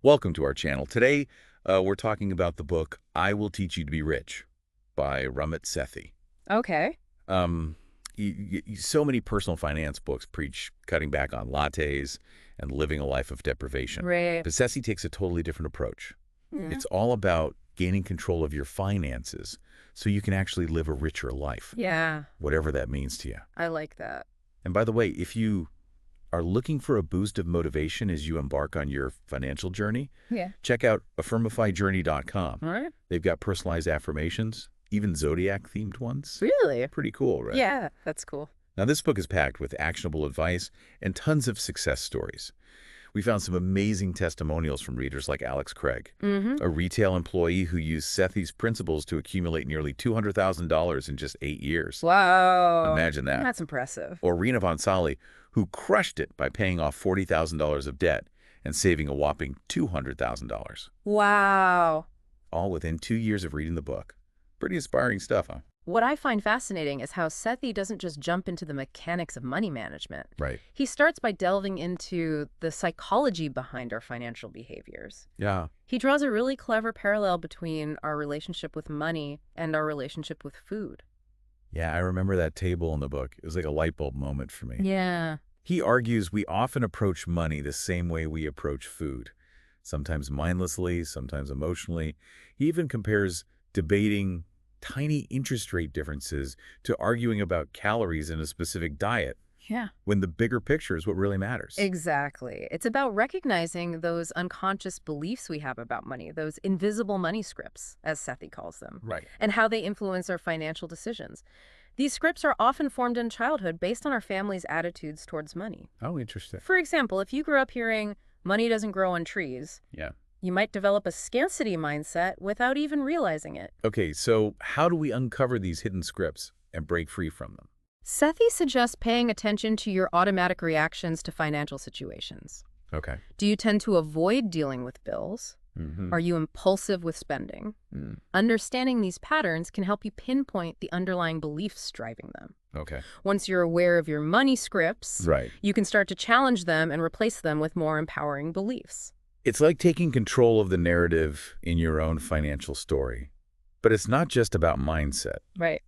Welcome to our channel. Today, we're talking about the book I Will Teach You to Be Rich by Ramit Sethi. Okay. Um, so many personal finance books preach cutting back on lattes and living a life of deprivation. Right. But Sethi takes a totally different approach. Yeah. It's all about gaining control of your finances so you can actually live a richer life, Yeah, whatever that means to you. I like that. And by the way, if you are looking for a boost of motivation as you embark on your financial journey, Yeah. check out affirmifyjourney.com. All right. They've got personalized affirmations, even zodiac-themed ones. Really? Pretty cool, right? Yeah, that's cool. Now, this book is packed with actionable advice and tons of success stories. We found some amazing testimonials from readers like Alex Craig, Mm-hmm. a retail employee who used Sethi's principles to accumulate nearly $200,000 in just 8 years. Wow. Imagine that. That's impressive. Or Rena Vonsali, who crushed it by paying off $40,000 of debt and saving a whopping $200,000, Wow. all within 2 years of reading the book. Pretty inspiring stuff, huh? What I find fascinating is how Sethi doesn't just jump into the mechanics of money management. Right. He starts by delving into the psychology behind our financial behaviors. Yeah. He draws a really clever parallel between our relationship with money and our relationship with food. Yeah, I remember that table in the book. It was like a light bulb moment for me. Yeah. He argues we often approach money the same way we approach food, sometimes mindlessly, sometimes emotionally. He even compares debating tiny interest rate differences to arguing about calories in a specific diet, Yeah. when the bigger picture is what really matters. Exactly. It's about recognizing those unconscious beliefs we have about money, those invisible money scripts, as Sethi calls them, Right. and how they influence our financial decisions. These scripts are often formed in childhood based on our family's attitudes towards money. Oh, interesting. For example, if you grew up hearing, money doesn't grow on trees, Yeah. you might develop a scarcity mindset without even realizing it. Okay, so how do we uncover these hidden scripts and break free from them? Sethi suggests paying attention to your automatic reactions to financial situations. Okay. Do you tend to avoid dealing with bills? Mm-hmm. Are you impulsive with spending? Understanding these patterns can help you pinpoint the underlying beliefs driving them. Okay. Once you're aware of your money scripts, Right. you can start to challenge them and replace them with more empowering beliefs. It's like taking control of the narrative in your own financial story. But it's not just about mindset. Right.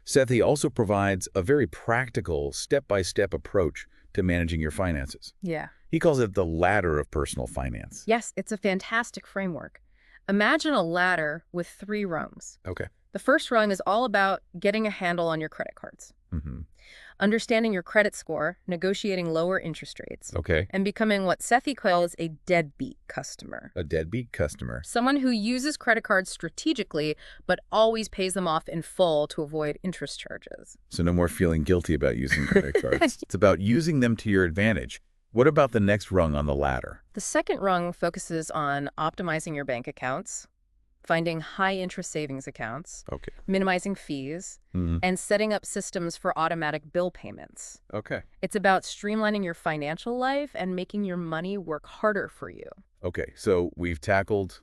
Sethi also provides a very practical, step-by-step approach to managing your finances. Yeah. He calls it the ladder of personal finance. Yes, it's a fantastic framework. Imagine a ladder with 3 rungs. Okay. The first rung is all about getting a handle on your credit cards, Mm-hmm. understanding your credit score, negotiating lower interest rates, Okay. and becoming what Sethi calls a deadbeat customer. A deadbeat customer. Someone who uses credit cards strategically, but always pays them off in full to avoid interest charges. So no more feeling guilty about using credit cards. It's about using them to your advantage. What about the next rung on the ladder? The second rung focuses on optimizing your bank accounts, finding high-interest savings accounts, Okay. minimizing fees, Mm-hmm. and setting up systems for automatic bill payments. Okay. It's about streamlining your financial life and making your money work harder for you. Okay, so we've tackled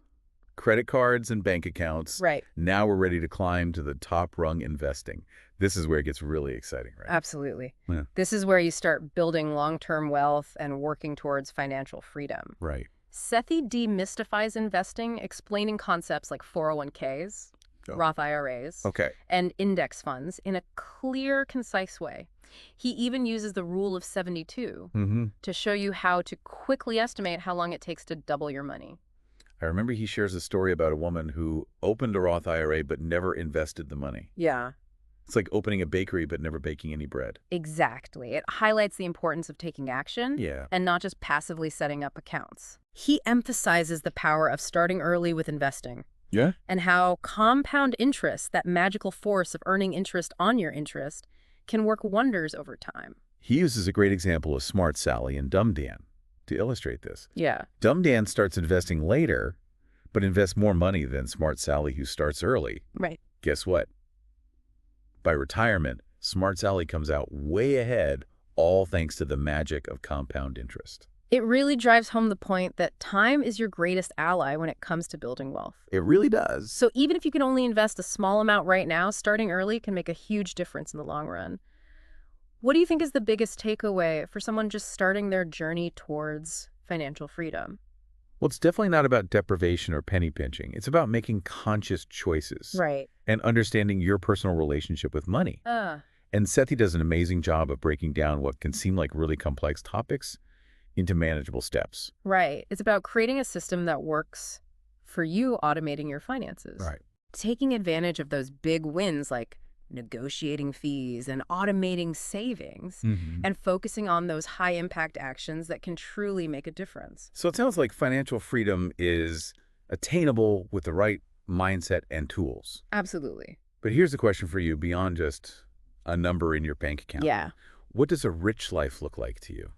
credit cards and bank accounts. Right. Now we're ready to climb to the top rung, investing. This is where it gets really exciting, right? Absolutely. Yeah. This is where you start building long-term wealth and working towards financial freedom. Right. Sethi demystifies investing, explaining concepts like 401ks, Oh. Roth IRAs, Okay. and index funds in a clear, concise way. He even uses the rule of 72 Mm-hmm. to show you how to quickly estimate how long it takes to double your money. I remember he shares a story about a woman who opened a Roth IRA but never invested the money. Yeah, It's like opening a bakery but never baking any bread. exactly. It highlights the importance of taking action Yeah. and not just passively setting up accounts. He emphasizes the power of starting early with investing Yeah? and how compound interest, that magical force of earning interest on your interest, can work wonders over time. He uses a great example of Smart Sally and Dumb Dan to illustrate this. Yeah. Dumb Dan starts investing later, but invests more money than Smart Sally, who starts early. Right. Guess what? By retirement, Smart Sally comes out way ahead, all thanks to the magic of compound interest. It really drives home the point that time is your greatest ally when it comes to building wealth. It really does. So even if you can only invest a small amount right now, starting early can make a huge difference in the long run. What do you think is the biggest takeaway for someone just starting their journey towards financial freedom? Well, it's definitely not about deprivation or penny pinching. It's about making conscious choices Right. and understanding your personal relationship with money. Uh, And Sethi does an amazing job of breaking down what can seem like really complex topics into manageable steps. right. It's about creating a system that works for you, automating your finances. Right. Taking advantage of those big wins like negotiating fees and automating savings Hmm. and focusing on those high impact actions that can truly make a difference. So it sounds like financial freedom is attainable with the right mindset and tools. Absolutely. But here's the question for you beyond just a number in your bank account. Yeah. What does a rich life look like to you?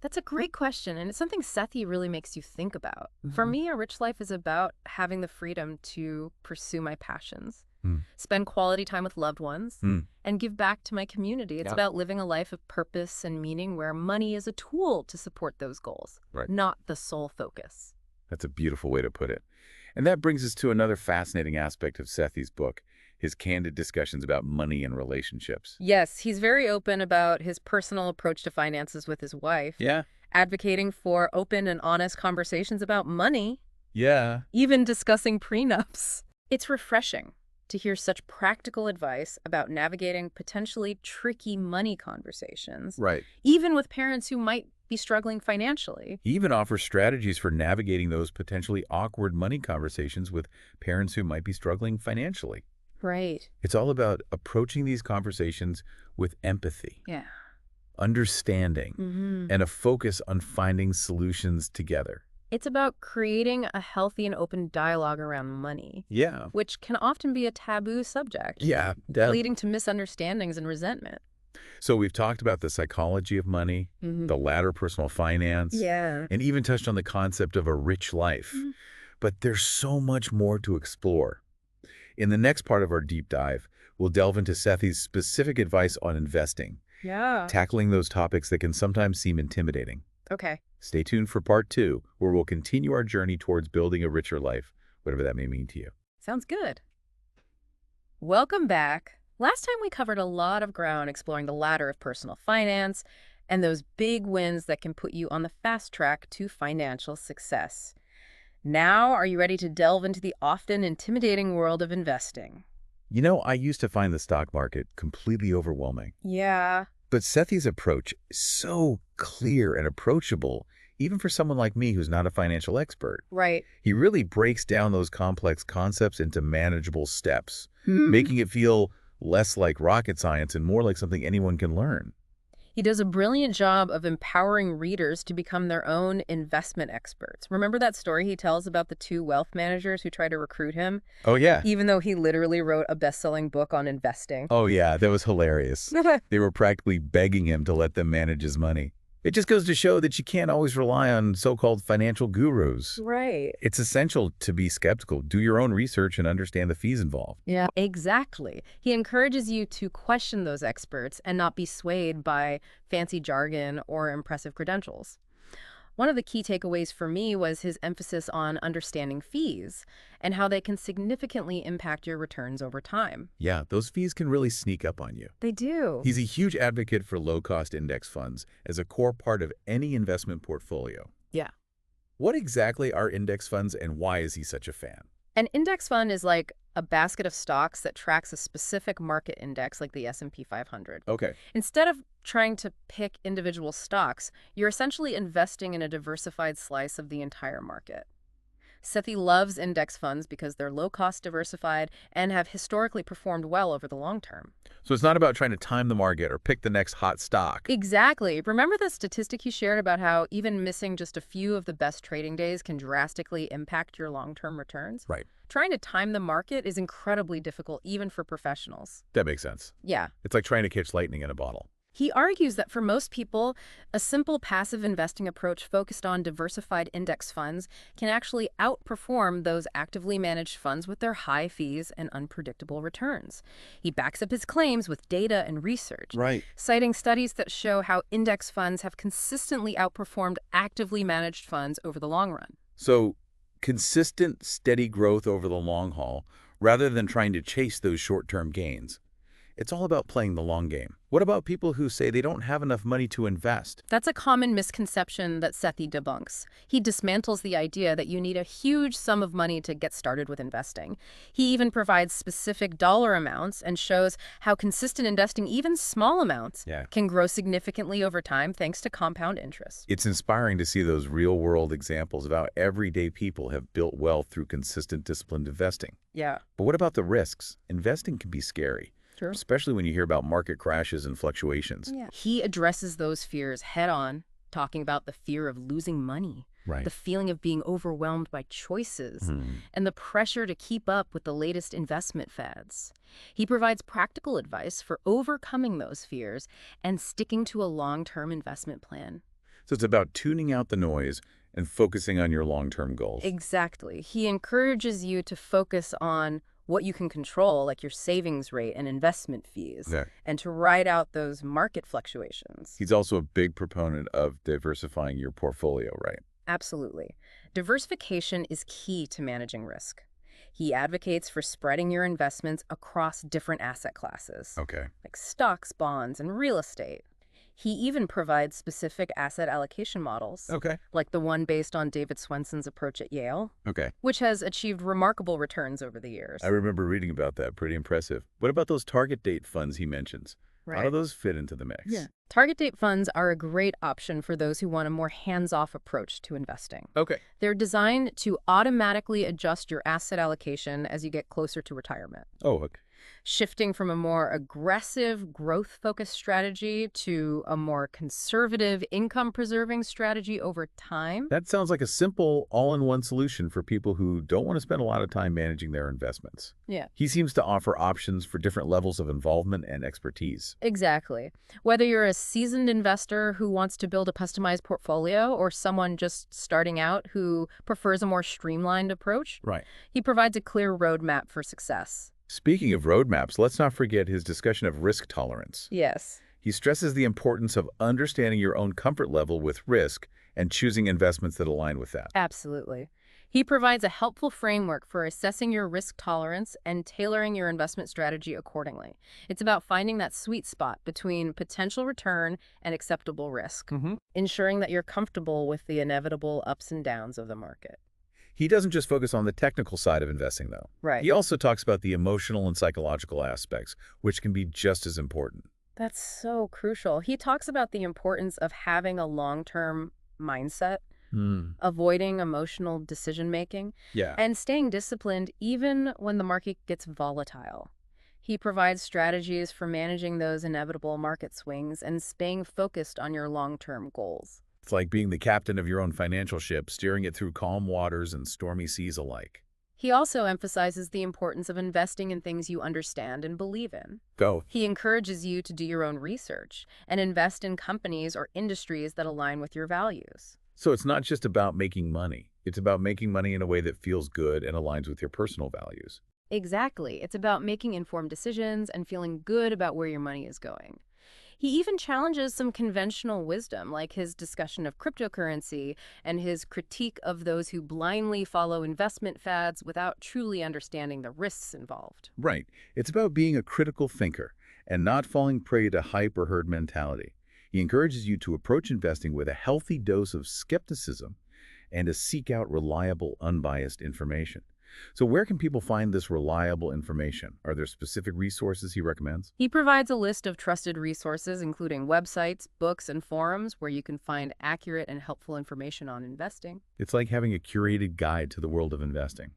That's a great question, and it's something Sethi really makes you think about. For Mhm. me, a rich life is about having the freedom to pursue my passions, Mm. spend quality time with loved ones, Mm. and give back to my community. It's Yeah. about living a life of purpose and meaning where money is a tool to support those goals, Right. not the sole focus. That's a beautiful way to put it. And that brings us to another fascinating aspect of Sethi's book, his candid discussions about money and relationships. Yes, he's very open about his personal approach to finances with his wife, Yeah. advocating for open and honest conversations about money, Yeah. even discussing prenups. It's refreshing to hear such practical advice about navigating potentially tricky money conversations, Right. even with parents who might be struggling financially. He even offers strategies for navigating those potentially awkward money conversations with parents who might be struggling financially. Right. It's all about approaching these conversations with empathy, Yeah. understanding, Mm-hmm. and a focus on finding solutions together. It's about creating a healthy and open dialogue around money, Yeah. which can often be a taboo subject, Yeah. leading to misunderstandings and resentment. So we've talked about the psychology of money, Mm-hmm. the latter personal finance, Yeah. and even touched on the concept of a rich life. Mhm. But there's so much more to explore. In the next part of our deep dive, we'll delve into Sethi's specific advice on investing, Yeah. tackling those topics that can sometimes seem intimidating. Okay. Stay tuned for part 2, where we'll continue our journey towards building a richer life, whatever that may mean to you. Sounds good. Welcome back. Last time we covered a lot of ground exploring the ladder of personal finance and those big wins that can put you on the fast track to financial success. Now, are you ready to delve into the often intimidating world of investing? You know, I used to find the stock market completely overwhelming. Yeah. But Sethi's approach is so clear and approachable, even for someone like me who's not a financial expert. Right. He really breaks down those complex concepts into manageable steps, Hmm. making it feel less like rocket science and more like something anyone can learn. He does a brilliant job of empowering readers to become their own investment experts. Remember that story he tells about the two wealth managers who tried to recruit him, Oh, yeah. even though he literally wrote a best-selling book on investing? Oh, yeah. That was hilarious. They were practically begging him to let them manage his money. It just goes to show that you can't always rely on so-called financial gurus. Right. It's essential to be skeptical, do your own research, and understand the fees involved. Yeah, exactly. He encourages you to question those experts and not be swayed by fancy jargon or impressive credentials. One of the key takeaways for me was his emphasis on understanding fees and how they can significantly impact your returns over time. Yeah, those fees can really sneak up on you. They do. He's a huge advocate for low-cost index funds as a core part of any investment portfolio. Yeah. What exactly are index funds and why is he such a fan? An index fund is like a basket of stocks that tracks a specific market index like the S&P 500. Okay. Instead of trying to pick individual stocks, you're essentially investing in a diversified slice of the entire market. Sethi loves index funds because they're low-cost, diversified, and have historically performed well over the long term. So it's not about trying to time the market or pick the next hot stock. Exactly. Remember the statistic you shared about how even missing just a few of the best trading days can drastically impact your long-term returns? Right. Trying to time the market is incredibly difficult, even for professionals. That makes sense. Yeah. It's like trying to catch lightning in a bottle. He argues that for most people, a simple passive investing approach focused on diversified index funds can actually outperform those actively managed funds with their high fees and unpredictable returns. He backs up his claims with data and research, Right. citing studies that show how index funds have consistently outperformed actively managed funds over the long run. So consistent, steady growth over the long haul rather than trying to chase those short-term gains. It's all about playing the long game. What about people who say they don't have enough money to invest? That's a common misconception that Sethi debunks. He dismantles the idea that you need a huge sum of money to get started with investing. He even provides specific dollar amounts and shows how consistent investing, even small amounts, Yeah. can grow significantly over time thanks to compound interest. It's inspiring to see those real-world examples of how everyday people have built wealth through consistent, disciplined investing. Yeah, But what about the risks? Investing can be scary, true. especially when you hear about market crashes and fluctuations. Yeah. He addresses those fears head on, talking about the fear of losing money, Right. the feeling of being overwhelmed by choices, Hmm. and the pressure to keep up with the latest investment fads. He provides practical advice for overcoming those fears and sticking to a long-term investment plan. So it's about tuning out the noise and focusing on your long-term goals. Exactly. He encourages you to focus on what you can control, like your savings rate and investment fees, Okay. and to ride out those market fluctuations. He's also a big proponent of diversifying your portfolio, right? Absolutely. Diversification is key to managing risk. He advocates for spreading your investments across different asset classes, Okay. like stocks, bonds, and real estate. He even provides specific asset allocation models, Okay. like the one based on David Swenson's approach at Yale, Okay. which has achieved remarkable returns over the years. I remember reading about that. Pretty impressive. What about those target date funds he mentions? How do those fit into the mix? Yeah. Target date funds are a great option for those who want a more hands-off approach to investing. Okay. They're designed to automatically adjust your asset allocation as you get closer to retirement, Oh, okay. shifting from a more aggressive, growth-focused strategy to a more conservative, income-preserving strategy over time. That sounds like a simple, all-in-one solution for people who don't want to spend a lot of time managing their investments. Yeah. He seems to offer options for different levels of involvement and expertise. Exactly. Whether you're a seasoned investor who wants to build a customized portfolio or someone just starting out who prefers a more streamlined approach, Right. he provides a clear roadmap for success. Speaking of roadmaps, let's not forget his discussion of risk tolerance. Yes. He stresses the importance of understanding your own comfort level with risk and choosing investments that align with that. Absolutely. He provides a helpful framework for assessing your risk tolerance and tailoring your investment strategy accordingly. It's about finding that sweet spot between potential return and acceptable risk, ensuring that you're comfortable with the inevitable ups and downs of the market. He doesn't just focus on the technical side of investing, though. Right. He also talks about the emotional and psychological aspects, which can be just as important. That's so crucial. He talks about the importance of having a long-term mindset, avoiding emotional decision-making, Yeah. and staying disciplined even when the market gets volatile. He provides strategies for managing those inevitable market swings and staying focused on your long-term goals. It's like being the captain of your own financial ship, steering it through calm waters and stormy seas alike. He also emphasizes the importance of investing in things you understand and believe in. Go. He encourages you to do your own research and invest in companies or industries that align with your values. So it's not just about making money. It's about making money in a way that feels good and aligns with your personal values. Exactly. It's about making informed decisions and feeling good about where your money is going. He even challenges some conventional wisdom, like his discussion of cryptocurrency and his critique of those who blindly follow investment fads without truly understanding the risks involved. Right. It's about being a critical thinker and not falling prey to hype or herd mentality. He encourages you to approach investing with a healthy dose of skepticism and to seek out reliable, unbiased information. So where can people find this reliable information? Are there specific resources he recommends? He provides a list of trusted resources, including websites, books, and forums where you can find accurate and helpful information on investing. It's like having a curated guide to the world of investing.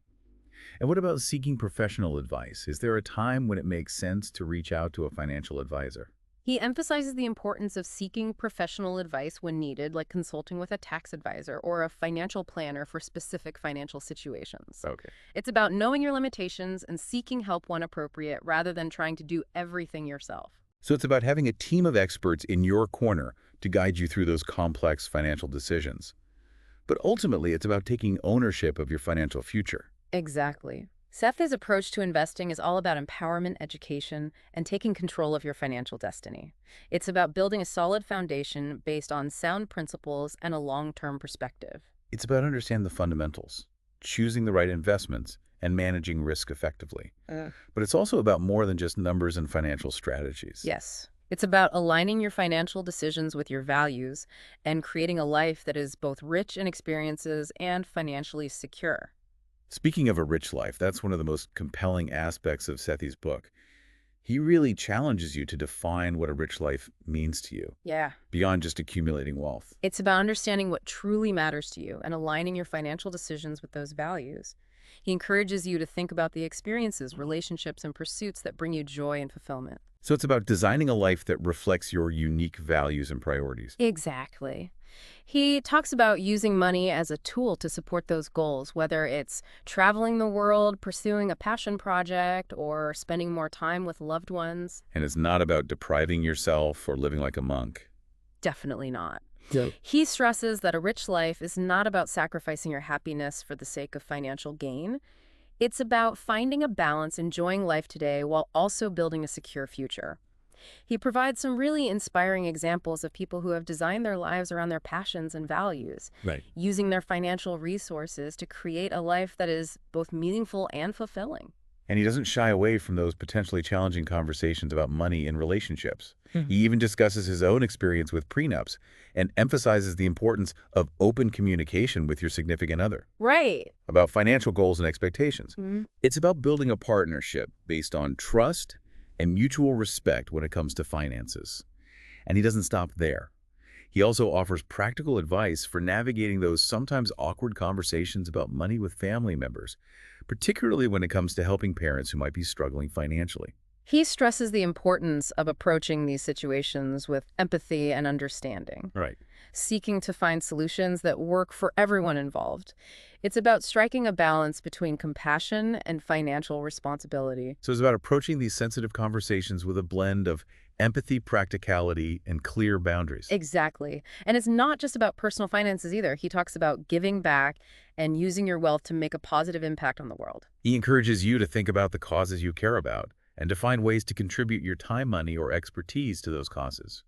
And what about seeking professional advice? Is there a time when it makes sense to reach out to a financial advisor? He emphasizes the importance of seeking professional advice when needed, like consulting with a tax advisor or a financial planner for specific financial situations. Okay. It's about knowing your limitations and seeking help when appropriate rather than trying to do everything yourself. So it's about having a team of experts in your corner to guide you through those complex financial decisions. But ultimately, it's about taking ownership of your financial future. Exactly. Sethi's approach to investing is all about empowerment, education, and taking control of your financial destiny. It's about building a solid foundation based on sound principles and a long-term perspective. It's about understanding the fundamentals, choosing the right investments, and managing risk effectively. Uh, But it's also about more than just numbers and financial strategies. yes. It's about aligning your financial decisions with your values and creating a life that is both rich in experiences and financially secure. Speaking of a rich life, that's one of the most compelling aspects of Sethi's book. He really challenges you to define what a rich life means to you, Yeah. beyond just accumulating wealth. It's about understanding what truly matters to you and aligning your financial decisions with those values. He encourages you to think about the experiences, relationships, and pursuits that bring you joy and fulfillment. So it's about designing a life that reflects your unique values and priorities. Exactly. He talks about using money as a tool to support those goals, whether it's traveling the world, pursuing a passion project, or spending more time with loved ones. And it's not about depriving yourself or living like a monk. Definitely not. Yeah. He stresses that a rich life is not about sacrificing your happiness for the sake of financial gain. It's about finding a balance, enjoying life today while also building a secure future. He provides some really inspiring examples of people who have designed their lives around their passions and values, Right. using their financial resources to create a life that is both meaningful and fulfilling. And he doesn't shy away from those potentially challenging conversations about money in relationships. He even discusses his own experience with prenups and emphasizes the importance of open communication with your significant other Right. about financial goals and expectations. Mhm. It's about building a partnership based on trust and mutual respect when it comes to finances. And he doesn't stop there. He also offers practical advice for navigating those sometimes awkward conversations about money with family members, particularly when it comes to helping parents who might be struggling financially. He stresses the importance of approaching these situations with empathy and understanding, Right. seeking to find solutions that work for everyone involved. It's about striking a balance between compassion and financial responsibility. So it's about approaching these sensitive conversations with a blend of empathy, practicality, and clear boundaries. Exactly. And it's not just about personal finances either. He talks about giving back and using your wealth to make a positive impact on the world. He encourages you to think about the causes you care about and to find ways to contribute your time, money, or expertise to those causes.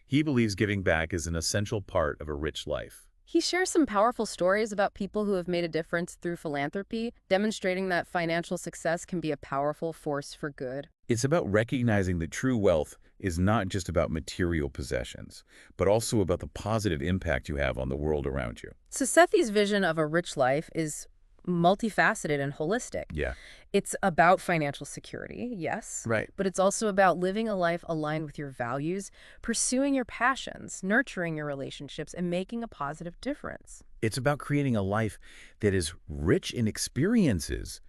He believes giving back is an essential part of a rich life. He shares some powerful stories about people who have made a difference through philanthropy, demonstrating that financial success can be a powerful force for good. It's about recognizing that true wealth is not just about material possessions, but also about the positive impact you have on the world around you. So Sethi's vision of a rich life is multifaceted and holistic. Yeah. It's about financial security, yes, Right. but it's also about living a life aligned with your values, pursuing your passions, nurturing your relationships, and making a positive difference. It's about creating a life that is rich in experiences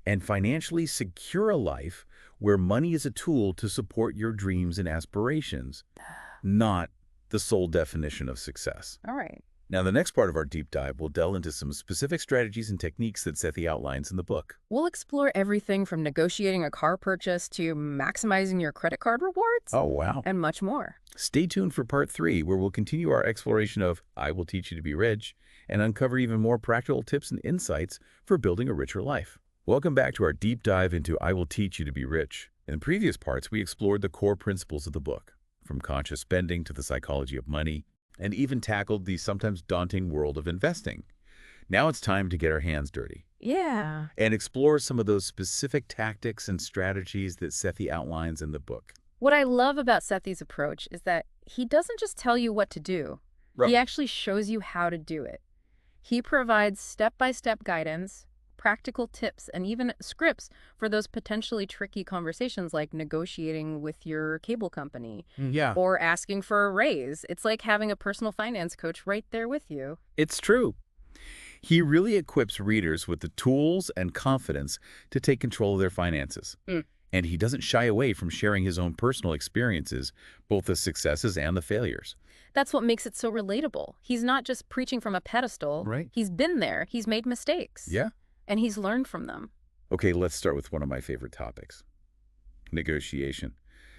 and financially secure a life where money is a tool to support your dreams and aspirations, not the sole definition of success. All right. Now, the next part of our deep dive will delve into some specific strategies and techniques that Sethi outlines in the book. We'll explore everything from negotiating a car purchase to maximizing your credit card rewards Oh, wow. and much more. Stay tuned for part 3, where we'll continue our exploration of I Will Teach You to Be Rich and uncover even more practical tips and insights for building a richer life. Welcome back to our deep dive into I Will Teach You to Be Rich. In the previous parts, we explored the core principles of the book, from conscious spending to the psychology of money, and even tackled the sometimes daunting world of investing. Now it's time to get our hands dirty Yeah. and explore some of those specific tactics and strategies that Sethi outlines in the book. What I love about Sethi's approach is that he doesn't just tell you what to do. He actually shows you how to do it. He provides step-by-step guidance, practical tips, and even scripts for those potentially tricky conversations like negotiating with your cable company Yeah, or asking for a raise. It's like having a personal finance coach right there with you. it's true. He really equips readers with the tools and confidence to take control of their finances. Mm. And he doesn't shy away from sharing his own personal experiences, both the successes and the failures. That's what makes it so relatable. He's not just preaching from a pedestal. Right. He's been there. He's made mistakes. Yeah. And he's learned from them. Okay, let's start with one of my favorite topics, negotiation.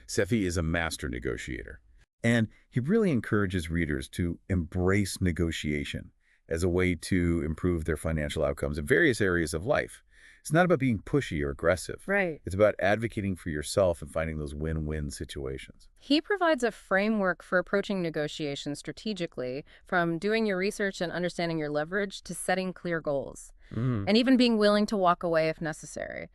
Sethi is a master negotiator, and he really encourages readers to embrace negotiation as a way to improve their financial outcomes in various areas of life. It's not about being pushy or aggressive. Right. It's about advocating for yourself and finding those win-win situations. He provides a framework for approaching negotiations strategically, from doing your research and understanding your leverage to setting clear goals. Mm, and even being willing to walk away if necessary.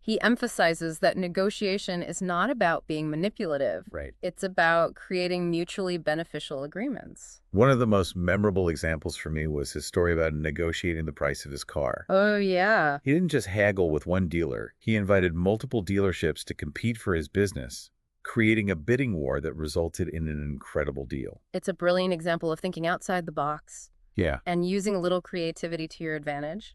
He emphasizes that negotiation is not about being manipulative. right. It's about creating mutually beneficial agreements. One of the most memorable examples for me was his story about negotiating the price of his car. Oh, yeah. He didn't just haggle with one dealer. He invited multiple dealerships to compete for his business, creating a bidding war that resulted in an incredible deal. It's a brilliant example of thinking outside the box Yeah, and using a little creativity to your advantage.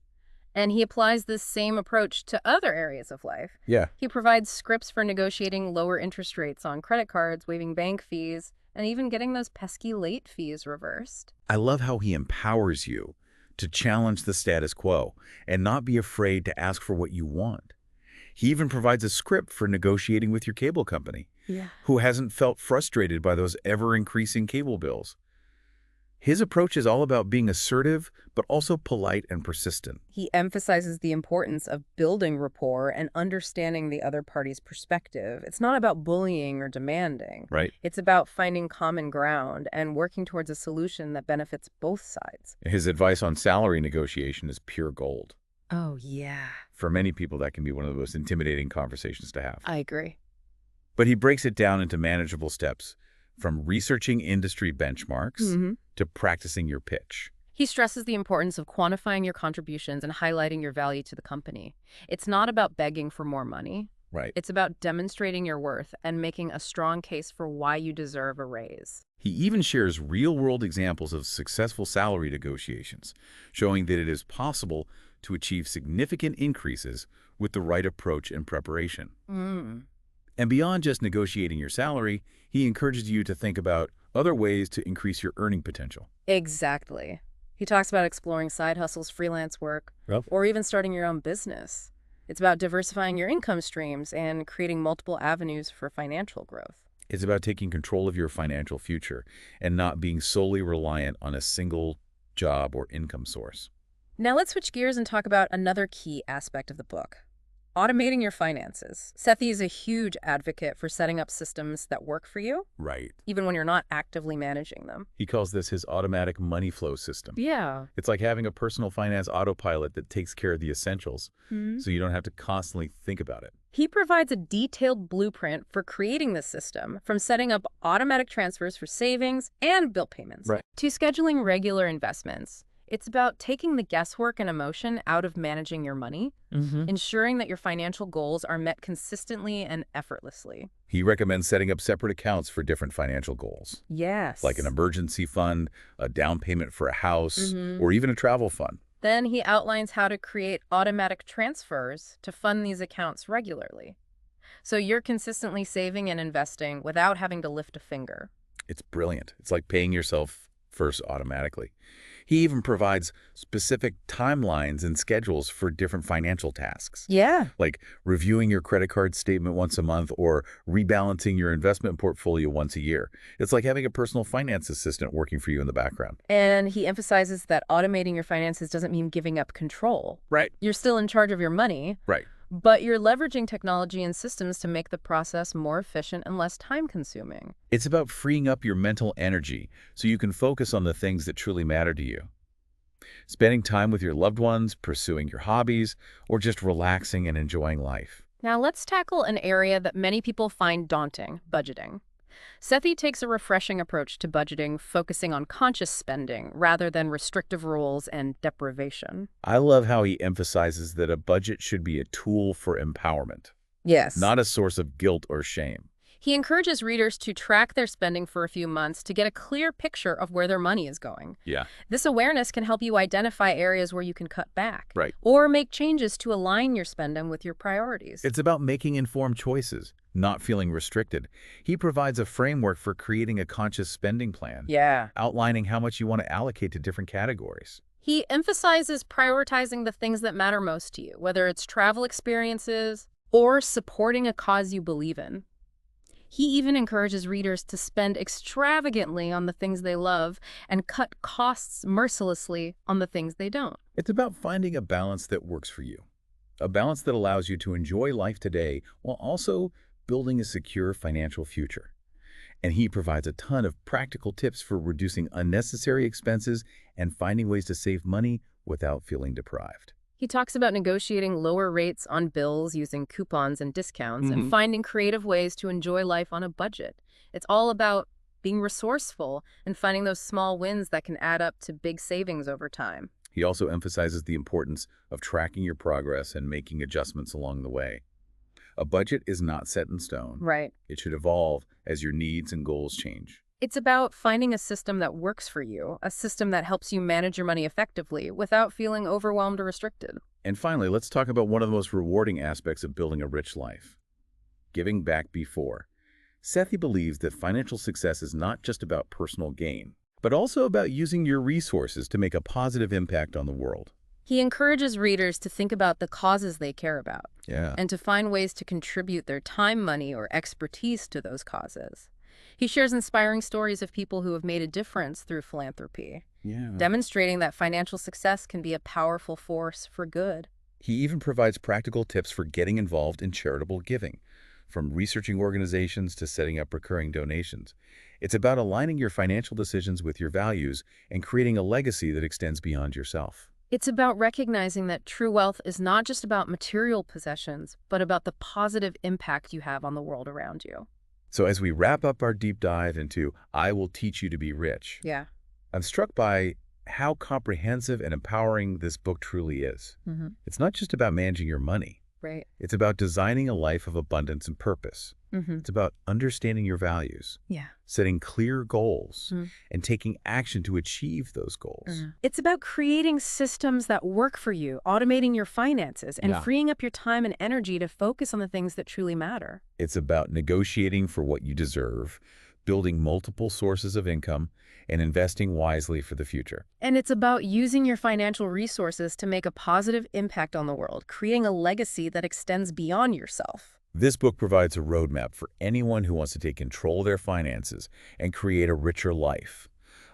And he applies this same approach to other areas of life. yeah. He provides scripts for negotiating lower interest rates on credit cards, waiving bank fees, and even getting those pesky late fees reversed. I love how he empowers you to challenge the status quo and not be afraid to ask for what you want. He even provides a script for negotiating with your cable company, Yeah. who hasn't felt frustrated by those ever-increasing cable bills. His approach is all about being assertive, but also polite and persistent. He emphasizes the importance of building rapport and understanding the other party's perspective. It's not about bullying or demanding. Right. It's about finding common ground and working towards a solution that benefits both sides. His advice on salary negotiation is pure gold. Oh, yeah. For many people, that can be one of the most intimidating conversations to have. I agree. But he breaks it down into manageable steps, from researching industry benchmarks to practicing your pitch. He stresses the importance of quantifying your contributions and highlighting your value to the company. It's not about begging for more money. Right. It's about demonstrating your worth and making a strong case for why you deserve a raise. He even shares real-world examples of successful salary negotiations, showing that it is possible to achieve significant increases with the right approach and preparation. And beyond just negotiating your salary, he encourages you to think about other ways to increase your earning potential. Exactly. He talks about exploring side hustles, freelance work, Yep. or even starting your own business. It's about diversifying your income streams and creating multiple avenues for financial growth. It's about taking control of your financial future and not being solely reliant on a single job or income source. Now let's switch gears and talk about another key aspect of the book. Automating your finances. Sethi is a huge advocate for setting up systems that work for you, Right. even when you're not actively managing them. He calls this his automatic money flow system. Yeah. It's like having a personal finance autopilot that takes care of the essentials, Hmm. so you don't have to constantly think about it. He provides a detailed blueprint for creating this system, from setting up automatic transfers for savings and bill payments Right. to scheduling regular investments. It's about taking the guesswork and emotion out of managing your money, ensuring that your financial goals are met consistently and effortlessly. He recommends setting up separate accounts for different financial goals, Yes. like an emergency fund, a down payment for a house, Mhm. or even a travel fund. Then he outlines how to create automatic transfers to fund these accounts regularly. So you're consistently saving and investing without having to lift a finger. It's brilliant. It's like paying yourself first automatically. He even provides specific timelines and schedules for different financial tasks, Yeah. like reviewing your credit card statement once a month or rebalancing your investment portfolio once a year. It's like having a personal finance assistant working for you in the background. And he emphasizes that automating your finances doesn't mean giving up control. Right. You're still in charge of your money, Right. but you're leveraging technology and systems to make the process more efficient and less time-consuming. It's about freeing up your mental energy so you can focus on the things that truly matter to you. Spending time with your loved ones, pursuing your hobbies, or just relaxing and enjoying life. Now let's tackle an area that many people find daunting, budgeting. Sethi takes a refreshing approach to budgeting, focusing on conscious spending rather than restrictive rules and deprivation. I love how he emphasizes that a budget should be a tool for empowerment, Yes. not a source of guilt or shame. He encourages readers to track their spending for a few months to get a clear picture of where their money is going. Yeah. This awareness can help you identify areas where you can cut back. Right. Or make changes to align your spending with your priorities. It's about making informed choices, not feeling restricted. He provides a framework for creating a conscious spending plan, Yeah. outlining how much you want to allocate to different categories. He emphasizes prioritizing the things that matter most to you, whether it's travel experiences or supporting a cause you believe in. He even encourages readers to spend extravagantly on the things they love and cut costs mercilessly on the things they don't. It's about finding a balance that works for you, a balance that allows you to enjoy life today while also building a secure financial future. And he provides a ton of practical tips for reducing unnecessary expenses and finding ways to save money without feeling deprived. He talks about negotiating lower rates on bills using coupons and discounts and Hmm. finding creative ways to enjoy life on a budget. It's all about being resourceful and finding those small wins that can add up to big savings over time. He also emphasizes the importance of tracking your progress and making adjustments along the way. A budget is not set in stone. Right. It should evolve as your needs and goals change. It's about finding a system that works for you, a system that helps you manage your money effectively without feeling overwhelmed or restricted. And finally, let's talk about one of the most rewarding aspects of building a rich life: giving back before. Sethi believes that financial success is not just about personal gain, but also about using your resources to make a positive impact on the world. He encourages readers to think about the causes they care about Yeah. and to find ways to contribute their time, money, or expertise to those causes. He shares inspiring stories of people who have made a difference through philanthropy, Yeah. demonstrating that financial success can be a powerful force for good. He even provides practical tips for getting involved in charitable giving, from researching organizations to setting up recurring donations. It's about aligning your financial decisions with your values and creating a legacy that extends beyond yourself. It's about recognizing that true wealth is not just about material possessions, but about the positive impact you have on the world around you. So as we wrap up our deep dive into I Will Teach You to Be Rich, Yeah. I'm struck by how comprehensive and empowering this book truly is. Mm-hmm. It's not just about managing your money. Right. It's about designing a life of abundance and purpose. Mm-hmm. It's about understanding your values, Yeah. setting clear goals, Mm. and taking action to achieve those goals. It's about creating systems that work for you, automating your finances, and Yeah. freeing up your time and energy to focus on the things that truly matter. It's about negotiating for what you deserve, building multiple sources of income, and investing wisely for the future. And it's about using your financial resources to make a positive impact on the world, creating a legacy that extends beyond yourself. This book provides a roadmap for anyone who wants to take control of their finances and create a richer life.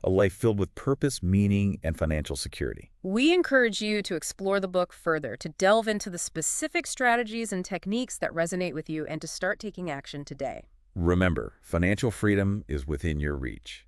A life filled with purpose, meaning, and financial security. We encourage you to explore the book further, to delve into the specific strategies and techniques that resonate with you, and to start taking action today. Remember, financial freedom is within your reach.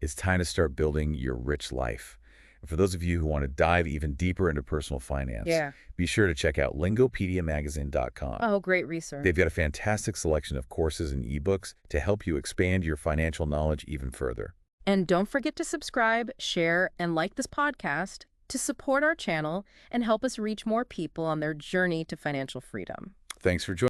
It's time to start building your rich life. And for those of you who want to dive even deeper into personal finance, be sure to check out lingopediamagazine.com. Oh, great research. They've got a fantastic selection of courses and ebooks to help you expand your financial knowledge even further. And don't forget to subscribe, share, and like this podcast to support our channel and help us reach more people on their journey to financial freedom. Thanks for joining.